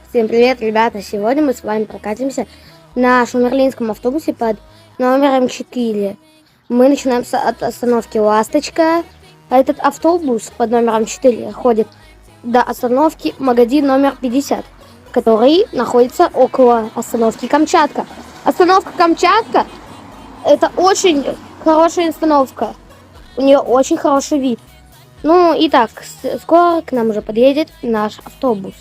Всем привет, ребята! Сегодня мы с вами прокатимся на шумерлинском автобусе под номером 4. Мы начинаем от остановки Ласточка. Этот автобус под номером 4 ходит до остановки Магазин номер 50, который находится около остановки Камчатка. Остановка Камчатка — это очень хорошая остановка. У нее очень хороший вид. Ну и так, скоро к нам уже подъедет наш автобус.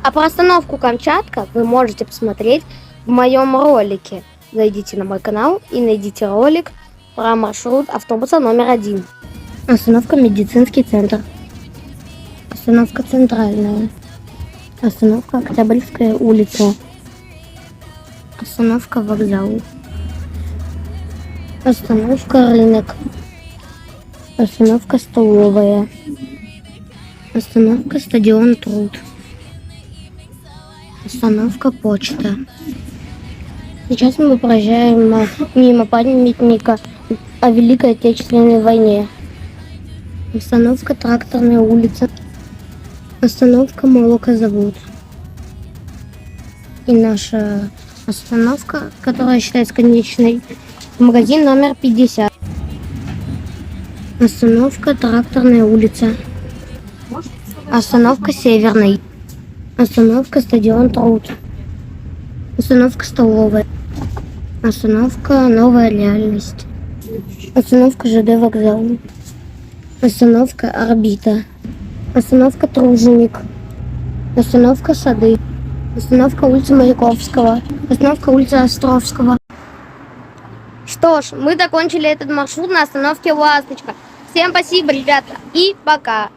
А про остановку Камчатка вы можете посмотреть в моем ролике. Зайдите на мой канал и найдите ролик про маршрут автобуса номер 1. Остановка Медицинский центр. Остановка Центральная. Остановка Октябрьская улица. Остановка Вокзал. Остановка Рынок. Остановка Столовая. Остановка Стадион Труд. Остановка Почта. Сейчас мы проезжаем мимо памятника о Великой Отечественной войне. Остановка Тракторная улица. Остановка Молокозавод. И наша остановка, которая считается конечной, магазин номер 50. Остановка Тракторная улица. Остановка Северный. Остановка Стадион Труд. Остановка Столовая. Остановка Новая реальность. Остановка ЖД Вокзал. Остановка Орбита. Остановка Труженик. Остановка Сады. Остановка улица Маяковского. Остановка улица Островского. Что ж, мы закончили этот маршрут на остановке Ласточка. Всем спасибо, ребята, и пока!